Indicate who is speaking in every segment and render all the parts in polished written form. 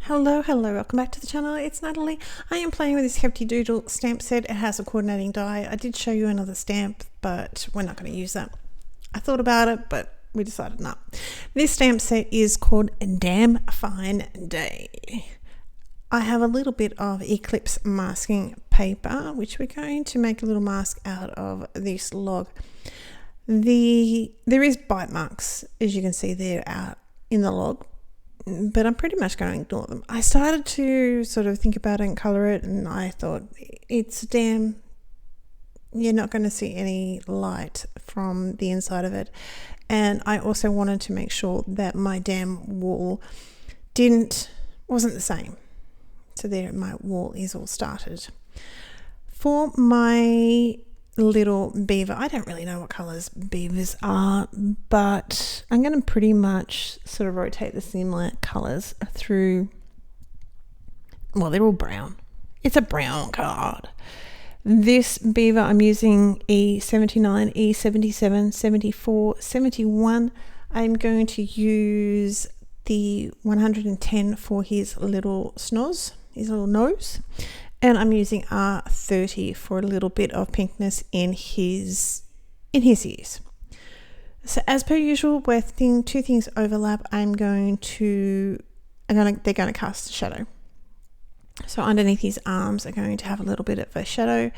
Speaker 1: Hello, welcome back to the channel. It's Natalie. I am playing with this Heffy Doodle stamp set. It has a coordinating die. I did show you another stamp, but we're not going to use that. I thought about it, but we decided not. This stamp set is called Damn Fine Day. I have a little bit of Eclipse masking paper, which we're going to make a little mask out of this log. There is bite marks, as you can see there, out in the log, but I'm pretty much going to ignore them. I started to sort of think about it and colour it, and I thought, you're not going to see any light from the inside of it. And I also wanted to make sure that my damn wool wasn't the same. So there, my wool is all started. For my little beaver, I don't really know what colours beavers are, but I'm going to pretty much sort of rotate the similar colours through. Well, they're all brown. It's a brown card. This beaver, I'm using E79, E77, 74, 71. I'm going to use the 110 for his little snoz, his little nose. And I'm using R30 for a little bit of pinkness in his ears. So as per usual, where two things overlap, they're going to cast a shadow. So underneath his arms are going to have a little bit of a shadow.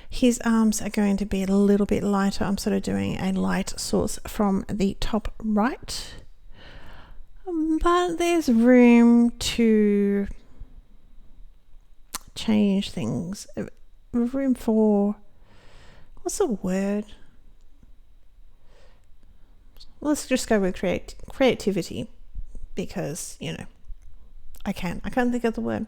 Speaker 1: His arms are going to be a little bit lighter. I'm sort of doing a light source from the top right. But there's room to change things. Room for, what's the word? Let's just go with creativity, because I can't think of the word.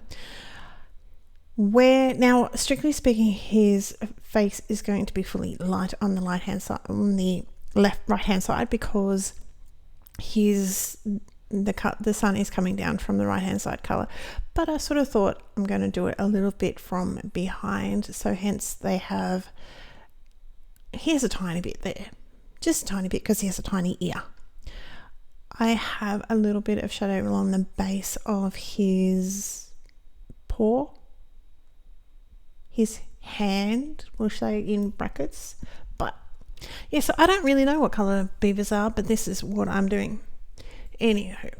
Speaker 1: Where now, strictly speaking, his face is going to be fully light on the right hand hand side, because the sun is coming down from the right hand side color. But I sort of thought I'm going to do it a little bit from behind, so hence he has a tiny bit there, just a tiny bit, because he has a tiny ear. I have a little bit of shadow along the base of his paw, his hand, we'll say in brackets. But yeah, so I don't really know what color beavers are, but this is what I'm doing. Anywho,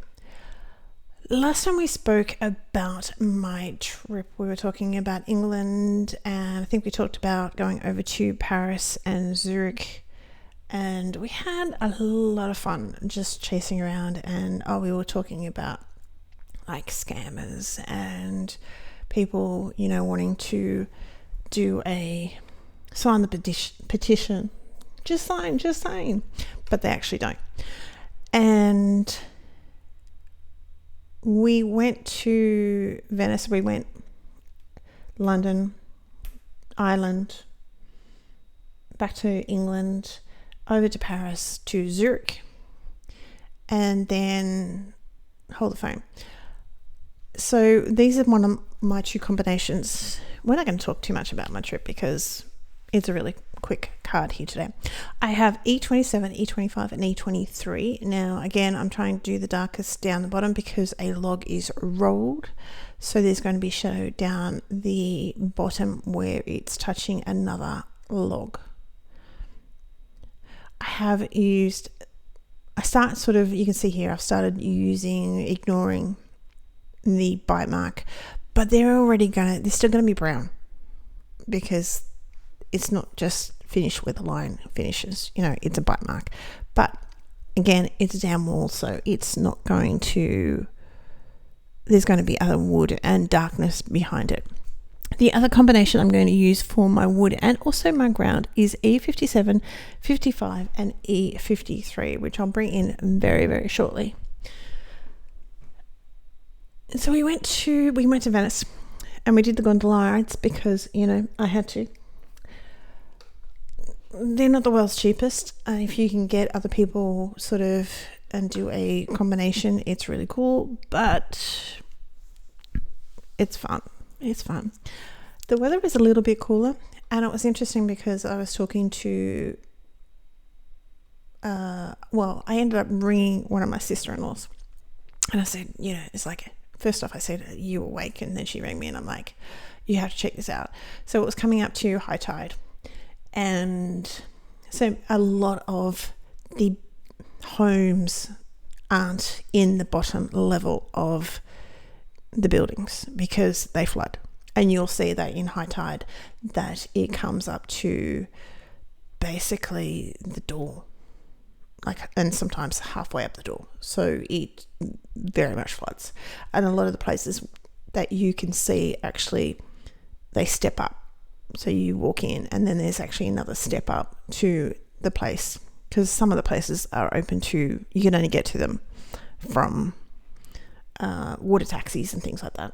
Speaker 1: last time we spoke about my trip, we were talking about England, and I think we talked about going over to Paris and Zurich, and we had a lot of fun just chasing around. And we were talking about like scammers and people wanting to sign the petition, just saying, but they actually don't. And we went to Venice, we went London, Ireland, back to England, over to Paris, to Zurich, and then hold the phone. So these are one of my two combinations. We're not going to talk too much about my trip because it's a really quick card here today. I have E27, E25 and E23. Now again, I'm trying to do the darkest down the bottom because a log is rolled, so there's going to be shadow down the bottom where it's touching another log. You can see here I've started ignoring the bite mark, but they're still going to be brown, because it's not just finished where the line finishes. It's a bite mark, but again, it's down wall, so it's not going to, there's going to be other wood and darkness behind it. The other combination I'm going to use for my wood and also my ground is E57, 55 and E53, which I'll bring in very, very shortly. So we went to Venice, and we did the gondola rides because I had to. They're not the world's cheapest. If you can get other people sort of and do a combination, it's really cool, but it's fun. The weather was a little bit cooler, and it was interesting because I was talking to I ended up ringing one of my sister-in-laws, and I said, it's like first off, I said, "Are you awake?" And then she rang me and I'm like, "You have to check this out." So it was coming up to high tide. And so a lot of the homes aren't in the bottom level of the buildings because they flood. And you'll see that in high tide that it comes up to basically the door, and sometimes halfway up the door. So it very much floods. And a lot of the places that you can see, actually, they step up. So you walk in and then there's actually another step up to the place, because some of the places are open to, you can only get to them from water taxis and things like that.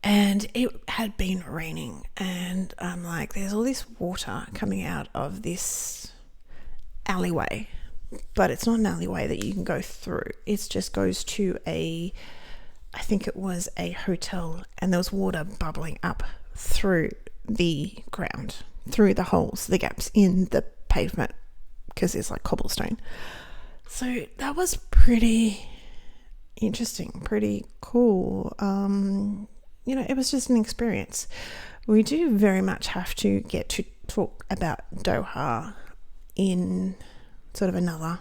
Speaker 1: And it had been raining, and I'm like, there's all this water coming out of this alleyway, but it's not an alleyway that you can go through. It just goes to I think it was a hotel, and there was water bubbling up through the ground, through the holes, the gaps in the pavement, because it's like cobblestone. So that was pretty interesting, pretty cool. It was just an experience. We do very much have to get to talk about Doha in sort of another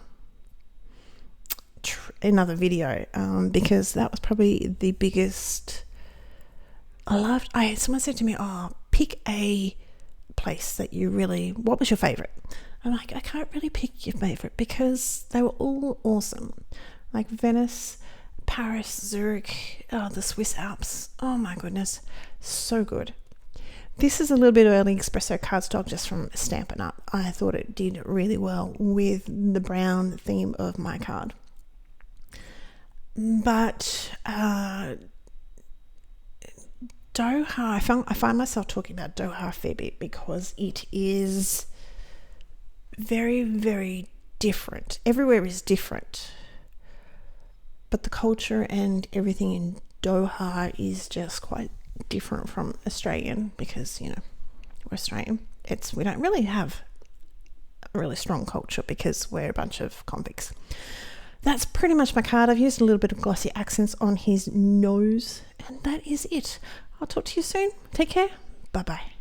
Speaker 1: video, because that was probably the biggest. Someone said to me, pick a place that you really, what was your favorite? I'm like, I can't really pick your favorite because they were all awesome. Like Venice, Paris, Zurich, the Swiss Alps. Oh my goodness, so good. This is a little bit of early espresso cardstock just from Stampin' Up. I thought it did really well with the brown theme of my card. But Doha, I find myself talking about Doha a fair bit because it is very, very different. Everywhere is different. But the culture and everything in Doha is just quite different from Australian, because, we're Australian. We don't really have a really strong culture because we're a bunch of convicts. That's pretty much my card. I've used a little bit of glossy accents on his nose, and that is it. I'll talk to you soon. Take care. Bye-bye.